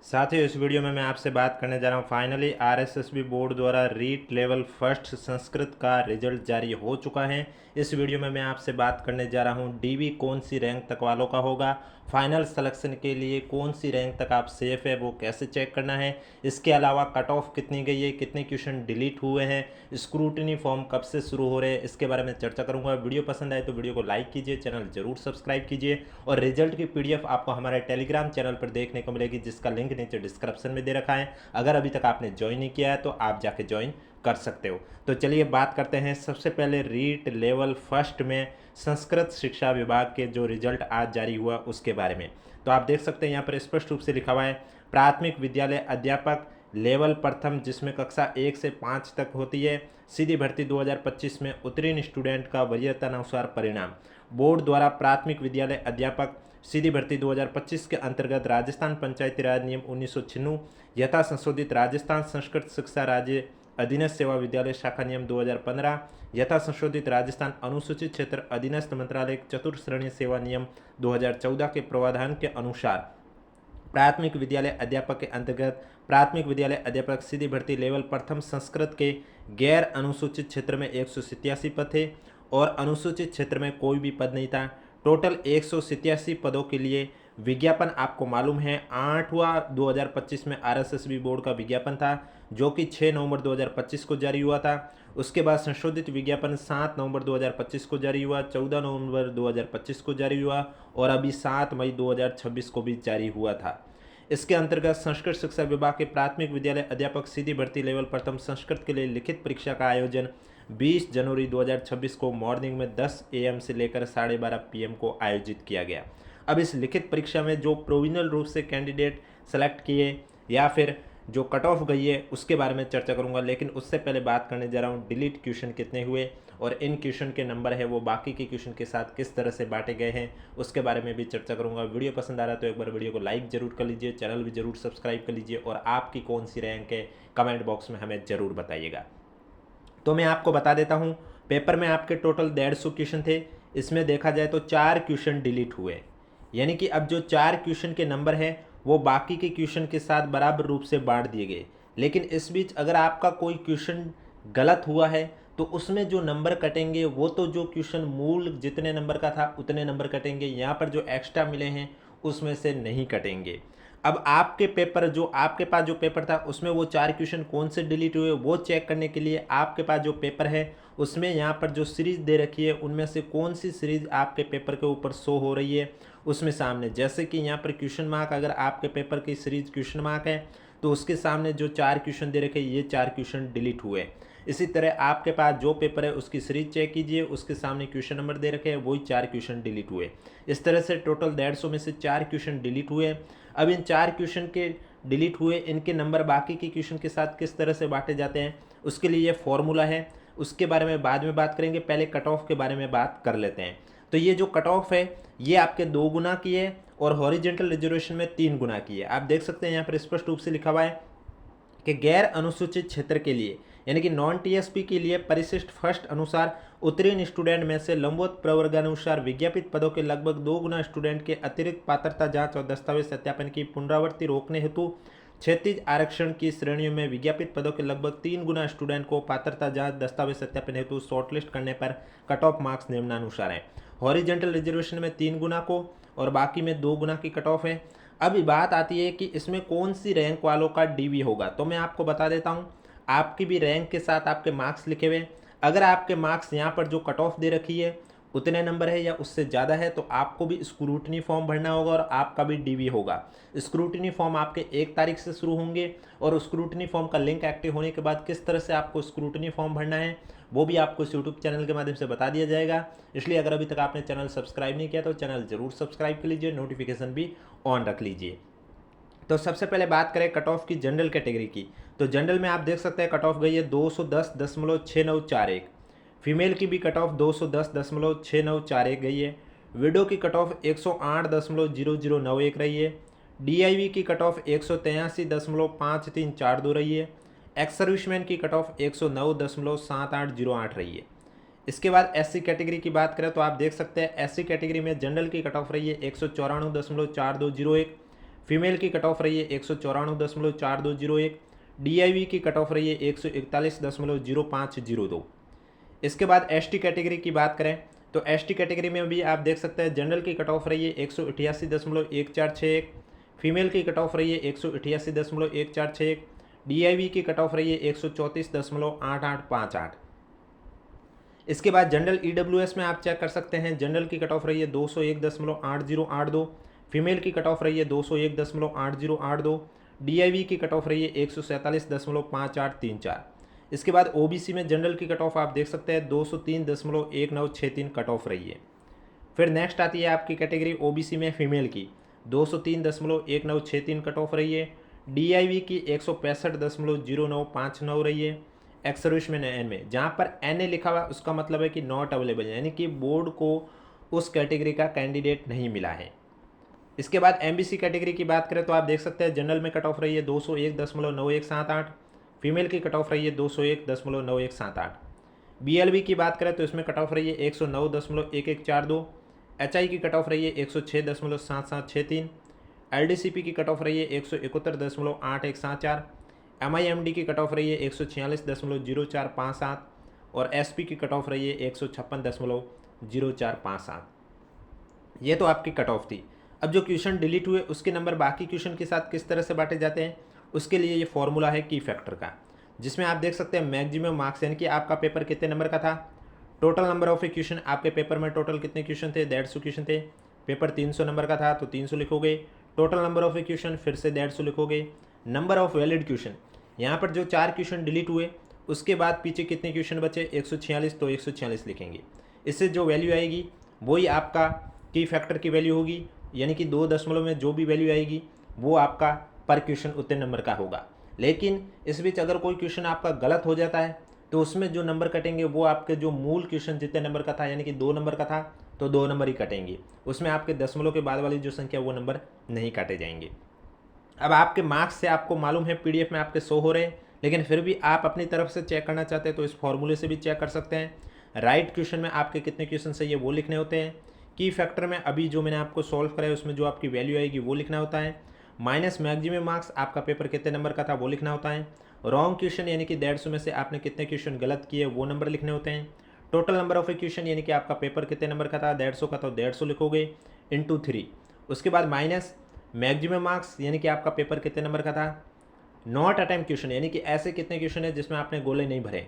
साथियों, इस वीडियो में मैं आपसे बात करने जा रहा हूँ। फाइनली आरएसएसबी बोर्ड द्वारा रीट लेवल फर्स्ट संस्कृत का रिजल्ट जारी हो चुका है। इस वीडियो में मैं आपसे बात करने जा रहा हूँ डीवी कौन सी रैंक तक वालों का होगा, फाइनल सिलेक्शन के लिए कौन सी रैंक तक आप सेफ है वो कैसे चेक करना है। इसके अलावा कट ऑफ कितनी गई है, कितने क्वेश्चन डिलीट हुए हैं, स्क्रूटनी फॉर्म कब से शुरू हो रहे हैं, इसके बारे में चर्चा करूंगा। वीडियो पसंद आए तो वीडियो को लाइक कीजिए, चैनल जरूर सब्सक्राइब कीजिए और रिजल्ट की पीडीएफ आपको हमारे टेलीग्राम चैनल पर देखने को मिलेगी, जिसका लिंक नीचे डिस्क्रिप्शन में दे रखा है। अगर अभी तक आपने ज्वाइन नहीं किया है तो आप जाके ज्वाइन कर सकते हो। तो चलिए बात करते हैं सबसे पहले रीट लेवल फर्स्ट में संस्कृत शिक्षा विभाग के जो रिजल्ट आज जारी हुआ उसके बारे में। तो आप देख सकते हैं यहाँ पर स्पष्ट रूप से लिखा हुआ है प्राथमिक विद्यालय अध्यापक लेवल प्रथम, जिसमें कक्षा 1 से 5 तक होती है, सीधी भर्ती 2025 में उत्तीर्ण स्टूडेंट का वरीयतानुसार परिणाम। बोर्ड द्वारा प्राथमिक विद्यालय अध्यापक सीधी भर्ती 2025 के अंतर्गत राजस्थान पंचायती राज नियम 1996 यथा संशोधित राजस्थान संस्कृत शिक्षा राज्य अधीनस्थ सेवा विद्यालय शाखा नियम 2015 यथा संशोधित राजस्थान अनुसूचित क्षेत्र अधीनस्थ मंत्रालय चतुर्थ श्रेणी सेवा नियम 2014 के प्रावधान के अनुसार प्राथमिक विद्यालय अध्यापक के अंतर्गत प्राथमिक विद्यालय अध्यापक सीधी भर्ती लेवल प्रथम संस्कृत के गैर अनुसूचित क्षेत्र में 187 पद थे और अनुसूचित क्षेत्र में कोई भी पद नहीं था। टोटल 187 पदों के लिए विज्ञापन आपको मालूम है 8वां 2025 में आरएसएसबी बोर्ड का विज्ञापन था, जो कि 6 नवंबर 2025 को जारी हुआ था। उसके बाद संशोधित विज्ञापन 7 नवंबर 2025 को जारी हुआ, 14 नवंबर 2025 को जारी हुआ और अभी 7 मई 2026 को भी जारी हुआ था। इसके अंतर्गत संस्कृत शिक्षा विभाग के प्राथमिक विद्यालय अध्यापक सीधी भर्ती लेवल प्रथम संस्कृत के लिए लिखित परीक्षा का आयोजन 20 जनवरी 2026 को मॉर्निंग में 10 AM से लेकर 12:30 PM को आयोजित किया गया। अब इस लिखित परीक्षा में जो प्रोविजनल रूप से कैंडिडेट सेलेक्ट किए या फिर जो कट ऑफ गई है उसके बारे में चर्चा करूंगा, लेकिन उससे पहले बात करने जा रहा हूँ डिलीट क्वेश्चन कितने हुए और इन क्वेश्चन के नंबर है वो बाकी के क्वेश्चन के साथ किस तरह से बांटे गए हैं उसके बारे में भी चर्चा करूंगा। वीडियो पसंद आ रहा है तो एक बार वीडियो को लाइक जरूर कर लीजिए, चैनल भी जरूर सब्सक्राइब कर लीजिए और आपकी कौन सी रैंक है कमेंट बॉक्स में हमें ज़रूर बताइएगा। तो मैं आपको बता देता हूँ, पेपर में आपके टोटल 150 क्वेश्चन थे, इसमें देखा जाए तो 4 क्वेश्चन डिलीट हुए, यानी कि अब जो 4 क्वेश्चन के नंबर हैं वो बाकी के क्वेश्चन के साथ बराबर रूप से बांट दिए गए। लेकिन इस बीच अगर आपका कोई क्वेश्चन गलत हुआ है तो उसमें जो नंबर कटेंगे वो तो जो क्वेश्चन मूल जितने नंबर का था उतने नंबर कटेंगे, यहाँ पर जो एक्स्ट्रा मिले हैं उसमें से नहीं कटेंगे। अब आपके पेपर जो आपके पास जो पेपर था उसमें वो 4 क्वेश्चन कौन से डिलीट हुए वो चेक करने के लिए आपके पास जो पेपर है उसमें यहाँ पर जो सीरीज दे रखी है उनमें से कौन सी सीरीज आपके पेपर के ऊपर शो हो रही है उसमें सामने, जैसे कि यहाँ पर क्वेश्चन मार्क, अगर आपके पेपर की सीरीज क्वेश्चन मार्क है तो उसके सामने जो 4 क्वेश्चन दे रखे ये 4 क्वेश्चन डिलीट हुए। इसी तरह आपके पास जो पेपर है उसकी सीरीज चेक कीजिए, उसके सामने क्वेश्चन नंबर दे रखे हैं वही 4 क्वेश्चन डिलीट हुए। इस तरह से टोटल 150 में से 4 क्वेश्चन डिलीट हुए। अब इन 4 क्वेश्चन के डिलीट हुए इनके नंबर बाकी के क्वेश्चन के साथ किस तरह से बांटे जाते हैं उसके लिए ये फॉर्मूला है, उसके बारे में बाद में बात करेंगे, पहले कट ऑफ के बारे में बात कर लेते हैं। तो ये जो कट ऑफ है ये आपके 2 गुना की है और हॉरिजेंटल रिजर्वेशन में 3 गुना की है। आप देख सकते हैं यहाँ पर स्पष्ट रूप से लिखा हुआ है कि गैर अनुसूचित क्षेत्र के लिए यानी कि नॉन टीएसपी के लिए परिशिष्ट फर्स्ट अनुसार उत्तीर्ण स्टूडेंट में से लंबवत प्रवर्गानुसार विज्ञापित पदों के लगभग 2 गुना स्टूडेंट के अतिरिक्त पात्रता जांच और दस्तावेज सत्यापन की पुनरावृत्ति रोकने हेतु क्षैतिज आरक्षण की श्रेणियों में विज्ञापित पदों के लगभग 3 गुना स्टूडेंट को पात्रता जांच दस्तावेज सत्यापन हेतु शॉर्टलिस्ट करने पर कट ऑफ मार्क्स निम्नानुसार हैं। हॉरिजेंटल रिजर्वेशन में 3 गुना को और बाकी में 2 गुना की कट ऑफ है। अब बात आती है कि इसमें कौन सी रैंक वालों का डीवी होगा, तो मैं आपको बता देता हूँ आपकी भी रैंक के साथ आपके मार्क्स लिखे हुए। अगर आपके मार्क्स यहाँ पर जो कट ऑफ दे रखी है उतने नंबर है या उससे ज़्यादा है तो आपको भी स्क्रूटनी फॉर्म भरना होगा और आपका भी डीवी होगा। स्क्रूटनी फॉर्म आपके 1 तारीख से शुरू होंगे और स्क्रूटनी फॉर्म का लिंक एक्टिव होने के बाद किस तरह से आपको स्क्रूटनी फॉर्म भरना है वो भी आपको इस यूट्यूब चैनल के माध्यम से बता दिया जाएगा। इसलिए अगर अभी तक आपने चैनल सब्सक्राइब नहीं किया तो चैनल ज़रूर सब्सक्राइब कर लीजिए, नोटिफिकेशन भी ऑन रख लीजिए। तो सबसे पहले बात करें कट ऑफ की जनरल कैटेगरी की, तो जनरल में आप देख सकते हैं कट ऑफ गई है 210.6941। फीमेल की भी कट ऑफ 210.6941 गई है। विडो की कट ऑफ 108.0091 रही है। डीआईवी की कट ऑफ 183.5342 रही है। एक्स सर्विसमैन की कट ऑफ 109.7808 रही है। इसके बाद एससी कैटेगरी की बात करें तो आप देख सकते हैं एससी कैटेगरी में जनरल की कट ऑफ रही है 194.4201। फीमेल की कट ऑफ रही है 194.4201, DIV की कट ऑफ रही है 141.0502। इसके बाद ST कैटेगरी की बात करें तो ST कैटेगरी में भी आप देख सकते हैं जनरल की कट ऑफ रही है 188.1461, फीमेल की कट ऑफ रही है 188.1461, DIV की कट ऑफ रही है 134.8858। इसके बाद जनरल EWS में आप चेक कर सकते हैं, जनरल की कट ऑफ रही है 201.8082, फीमेल की कट ऑफ रही है 201.8082, DIV की कट ऑफ रही है 147.5834। इसके बाद OBC में जनरल की कट ऑफ आप देख सकते हैं 203.1963 कट ऑफ रही है। फिर नेक्स्ट आती है आपकी कैटेगरी OBC में फीमेल की 203.1963 कट ऑफ रही है, DIV की 165.0959 रही है। एक्स सर्विसमैन एन में जहाँ पर NA लिखा हुआ उसका मतलब है कि नॉट अवेलेबल, यानी कि बोर्ड को उस कैटेगरी का कैंडिडेट नहीं मिला है। इसके बाद MBC कैटेगरी की बात करें तो आप देख सकते हैं जनरल में कट ऑफ रही है 201.9178, फीमेल की कट ऑफ रही है 201.9178। BLB की बात करें तो इसमें कट ऑफ रही है 109.1142, HI की कट ऑफ रही है 106.7763, LDCP की कट ऑफ रही है 171.8174, MIMD की कट ऑफ रही है 146.0457 और SP की कट ऑफ रही है 156.0457। ये तो आपकी कट ऑफ थी। अब जो क्वेश्चन डिलीट हुए उसके नंबर बाकी क्वेश्चन के साथ किस तरह से बांटे जाते हैं, उसके लिए ये फॉर्मूला है की फैक्टर का, जिसमें आप देख सकते हैं मैक्सिमम मार्क्स, यानी कि आपका पेपर कितने नंबर का था, टोटल नंबर ऑफ क्वेश्चन, आपके पेपर में टोटल कितने क्वेश्चन थे, 150 क्वेश्चन थे, पेपर 300 नंबर का था तो 300 लिखोगे, टोटल नंबर ऑफ क्वेश्चन फिर से 150 लिखोगे, नंबर ऑफ वैलिड क्वेश्चन, यहाँ पर जो 4 क्वेश्चन डिलीट हुए उसके बाद पीछे कितने क्वेश्चन बचे 146, तो 146 लिखेंगे। इससे जो वैल्यू आएगी वही आपका की फैक्टर की वैल्यू होगी, यानी कि 2 दशमलव में जो भी वैल्यू आएगी वो आपका पर क्वेश्चन उतने नंबर का होगा। लेकिन इस बीच अगर कोई क्वेश्चन आपका गलत हो जाता है तो उसमें जो नंबर कटेंगे वो आपके जो मूल क्वेश्चन जितने नंबर का था, यानी कि 2 नंबर का था तो 2 नंबर ही कटेंगे, उसमें आपके दशमलव के बाद वाली जो संख्या वो नंबर नहीं काटे जाएंगे। अब आपके मार्क्स से आपको मालूम है PDF में आपके शो हो रहे हैं, लेकिन फिर भी आप अपनी तरफ से चेक करना चाहते हैं तो इस फॉर्मूले से भी चेक कर सकते हैं। राइट क्वेश्चन में आपके कितने क्वेश्चन सही है वो लिखने होते हैं, की फैक्टर में अभी जो मैंने आपको सॉल्व कराया उसमें जो आपकी वैल्यू आएगी वो लिखना होता है, माइनस मैक्सिमम मार्क्स आपका पेपर कितने नंबर का था वो लिखना होता है, रॉन्ग क्वेश्चन यानी कि 150 में से आपने कितने क्वेश्चन गलत किए वो नंबर लिखने होते हैं, टोटल नंबर ऑफ क्वेश्चन यानी कि आपका पेपर कितने नंबर का था 150 का तो 150 लिखोगे इंटू 3, उसके बाद माइनस मैक्सिमम मार्क्स यानी कि आपका पेपर कितने नंबर का था, नॉट अटेम्प्ट क्वेश्चन यानी कि ऐसे कितने क्वेश्चन है जिसमें आपने गोले नहीं भरे,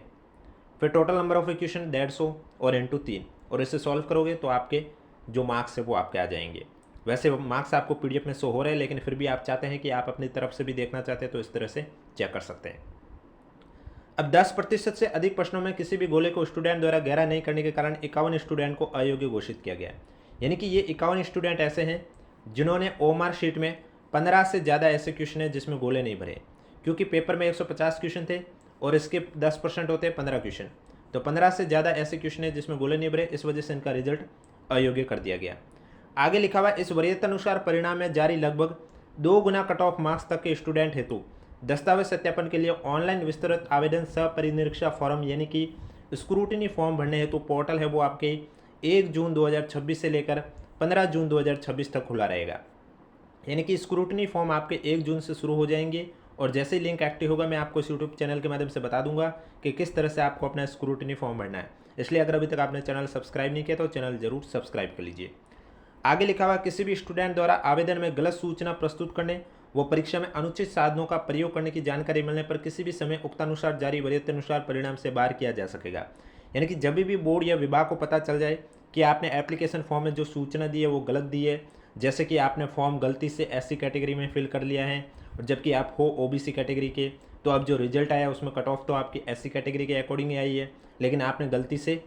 फिर टोटल नंबर ऑफ क्वेश्चन 150 और इंटू 3, और इसे सॉल्व करोगे तो आपके जो मार्क्स है वो आपके आ जाएंगे। वैसे मार्क्स आपको PDF में शो हो रहे हैं, लेकिन फिर भी आप चाहते हैं कि आप अपनी तरफ से भी देखना चाहते हैं तो इस तरह से चेक कर सकते हैं। अब 10% से अधिक प्रश्नों में किसी भी गोले को स्टूडेंट द्वारा गहरा नहीं करने के कारण 51 स्टूडेंट को अयोग्य घोषित किया गया, यानी कि ये 51 स्टूडेंट ऐसे हैं जिन्होंने OMR शीट में 15 से ज़्यादा ऐसे क्वेश्चन है जिसमें गोले नहीं भरे, क्योंकि पेपर में 150 क्वेश्चन थे और इसके 10% होते हैं 15 क्वेश्चन, तो 15 से ज़्यादा ऐसे क्वेश्चन है जिसमें गोले नहीं भरे, इस वजह से इनका रिजल्ट अयोग्य कर दिया गया। आगे लिखा हुआ इस वरीयतानुसार परिणाम में जारी लगभग 2 गुना कट ऑफ मार्क्स तक के स्टूडेंट हेतु दस्तावेज सत्यापन के लिए ऑनलाइन विस्तृत आवेदन सपरिनिरीक्षा फॉर्म यानी कि स्क्रूटिनी फॉर्म भरने हेतु पोर्टल है वो आपके 1 जून 2026 से लेकर 15 जून 2026 तक खुला रहेगा, यानी कि स्क्रूटिनी फॉर्म आपके 1 जून से शुरू हो जाएंगे और जैसे ही लिंक एक्टिव होगा मैं आपको इस यूट्यूब चैनल के माध्यम से बता दूंगा कि किस तरह से आपको अपना स्क्रूटिनी फॉर्म भरना है। इसलिए अगर अभी तक आपने चैनल सब्सक्राइब नहीं किया तो चैनल जरूर सब्सक्राइब कर लीजिए। आगे लिखा हुआ किसी भी स्टूडेंट द्वारा आवेदन में गलत सूचना प्रस्तुत करने व परीक्षा में अनुचित साधनों का प्रयोग करने की जानकारी मिलने पर किसी भी समय उक्तानुसार जारी वरीयतानुसार परिणाम से बाहर किया जा सकेगा, यानी कि जब भी बोर्ड या विभाग को पता चल जाए कि आपने एप्लीकेशन फॉर्म में जो सूचना दी है वो गलत दी है, जैसे कि आपने फॉर्म गलती से SC कैटेगरी में फिल कर लिया है और जबकि आप हो OBC कैटेगरी के, तो अब जो रिजल्ट आया उसमें कट ऑफ तो आपकी SC कैटेगरी के अकॉर्डिंग ही आई है, लेकिन आपने गलती से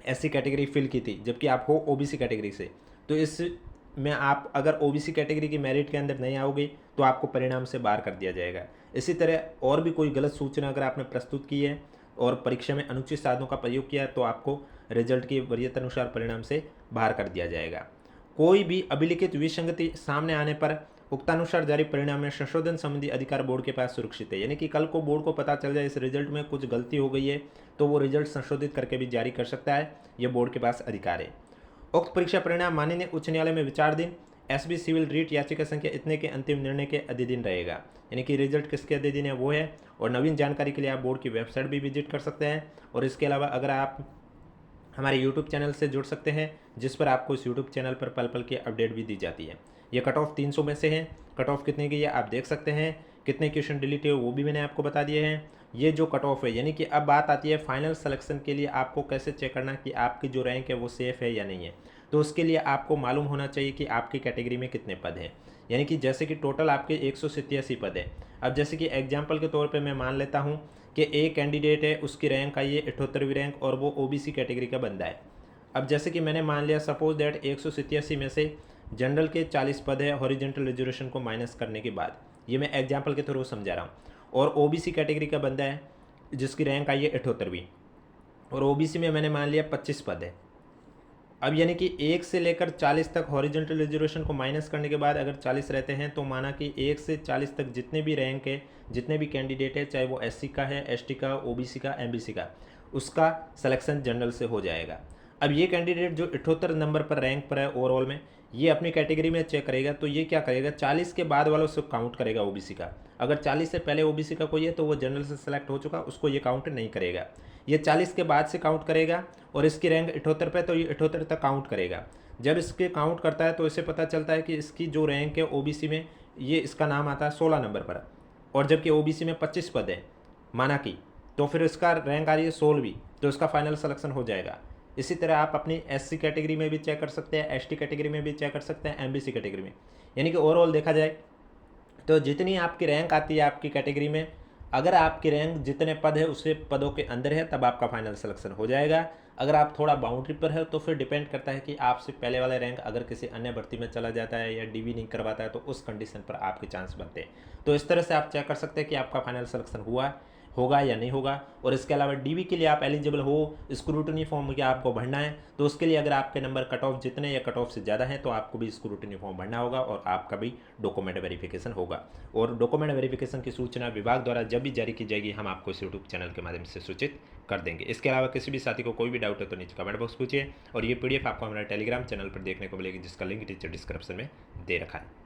SC कैटेगरी फिल की थी जबकि आप हो OBC कैटेगरी से, तो इस में आप अगर OBC कैटेगरी की मेरिट के अंदर नहीं आओगे तो आपको परिणाम से बाहर कर दिया जाएगा। इसी तरह और भी कोई गलत सूचना अगर आपने प्रस्तुत की है और परीक्षा में अनुचित साधनों का प्रयोग किया है तो आपको रिजल्ट की वरीयतानुसार परिणाम से बाहर कर दिया जाएगा। कोई भी अभिलिखित विसंगति सामने आने पर उक्तानुसार जारी परिणाम में संशोधन संबंधी अधिकार बोर्ड के पास सुरक्षित है, यानी कि कल को बोर्ड को पता चल जाए इस रिजल्ट में कुछ गलती हो गई है तो वो रिजल्ट संशोधित करके भी जारी कर सकता है, ये बोर्ड के पास अधिकार है। उक्त परीक्षा परिणाम माननीय उच्च न्यायालय में विचाराधीन एसबी सिविल रीट याचिका संख्या इतने के अंतिम निर्णय के अधिन रहेगा, यानी कि रिजल्ट किसके अधिन है वो है। और नवीन जानकारी के लिए आप बोर्ड की वेबसाइट भी विजिट कर सकते हैं। और इसके अलावा अगर आप हमारे यूट्यूब चैनल से जुड़ सकते हैं, जिस पर आपको इस यूट्यूब चैनल पर पल पल की अपडेट भी दी जाती है। ये कट ऑफ 300 में से है, कट ऑफ कितने की है आप देख सकते हैं, कितने क्वेश्चन डिलीट है वो भी मैंने आपको बता दिए हैं। ये जो कट ऑफ है, यानी कि अब बात आती है फाइनल सिलेक्शन के लिए आपको कैसे चेक करना कि आपकी जो रैंक है वो सेफ़ है या नहीं है। तो उसके लिए आपको मालूम होना चाहिए कि आपकी कैटेगरी में कितने पद हैं, यानी कि जैसे कि टोटल आपके 187 पद है। अब जैसे कि एग्जाम्पल के तौर पे मैं मान लेता हूँ कि एक कैंडिडेट है, उसकी रैंक आई है 78वीं रैंक और वो ओबीसी कैटेगरी का बंदा है। अब जैसे कि मैंने मान लिया सपोज दैट 187 में से जनरल के 40 पद है हॉरिजॉन्टल रिजर्वेशन को माइनस करने के बाद, ये मैं एग्जाम्पल के थ्रू समझा रहा हूँ। और ओबीसी कैटेगरी का बंदा है जिसकी रैंक आई है 78वीं, और ओबीसी में मैंने मान लिया 25 पद है। अब यानी कि 1 से लेकर 40 तक हॉरिजॉन्टल रिजर्वेशन को माइनस करने के बाद अगर 40 रहते हैं तो माना कि 1 से 40 तक जितने भी रैंक है, जितने भी कैंडिडेट है, चाहे वो एससी का है, एसटी का, ओबीसी का, एमबीसी का, उसका सिलेक्शन जनरल से हो जाएगा। अब ये कैंडिडेट जो 78 नंबर पर रैंक पर है ओवरऑल में, ये अपनी कैटेगरी में चेक करेगा तो ये क्या करेगा, 40 के बाद वालों से काउंट करेगा ओबीसी का। अगर 40 से पहले ओबीसी का कोई है तो वो जनरल से सेलेक्ट हो चुका, उसको ये काउंट नहीं करेगा। ये 40 के बाद से काउंट करेगा और इसकी रैंक 78 पे, तो ये 78 तक काउंट करेगा। जब इसके काउंट करता है तो इसे पता चलता है कि इसकी जो रैंक है ओबीसी में, ये इसका नाम आता है 16 नंबर पर, और जबकि ओबीसी में 25 पद है माना कि, तो फिर इसका रैंक आ रही है 16वीं, तो इसका फाइनल सिलेक्शन हो जाएगा। इसी तरह आप अपनी एससी कैटेगरी में भी चेक कर सकते हैं, एसटी कैटेगरी में भी चेक कर सकते हैं, एमबीसी कैटेगरी में। यानी कि ओवरऑल देखा जाए तो जितनी आपकी रैंक आती है आपकी कैटेगरी में, अगर आपकी रैंक जितने पद है उससे पदों के अंदर है तब आपका फाइनल सिलेक्शन हो जाएगा। अगर आप थोड़ा बाउंड्री पर है तो फिर डिपेंड करता है कि आपसे पहले वाला रैंक अगर किसी अन्य भर्ती में चला जाता है या डीवी नहीं करवाता है तो उस कंडीशन पर आपके चांस बनते हैं। तो इस तरह से आप चेक कर सकते हैं कि आपका फाइनल सिलेक्शन हुआ होगा या नहीं होगा। और इसके अलावा डीवी के लिए आप एलिजिबल हो, स्क्रूटनी फॉर्म क्या आपको भरना है, तो उसके लिए अगर आपके नंबर कट ऑफ जितने या कट ऑफ से ज़्यादा है तो आपको भी स्क्रूटनी फॉर्म भरना होगा और आपका भी डॉक्यूमेंट वेरिफिकेशन होगा। और डॉक्यूमेंट वेरिफिकेशन की सूचना विभाग द्वारा जब भी जारी की जाएगी हम आपको इस यूट्यूब चैनल के माध्यम से सूचित कर देंगे। इसके अलावा किसी भी साथी को कोई भी डाउट है तो नीचे कमेंट बॉक्स पूछिए। और ये पीडीएफ आपको हमारे टेलीग्राम चैनल पर देखने को मिलेगी जिसका लिंक नीचे डिस्क्रिप्शन में दे रखा है।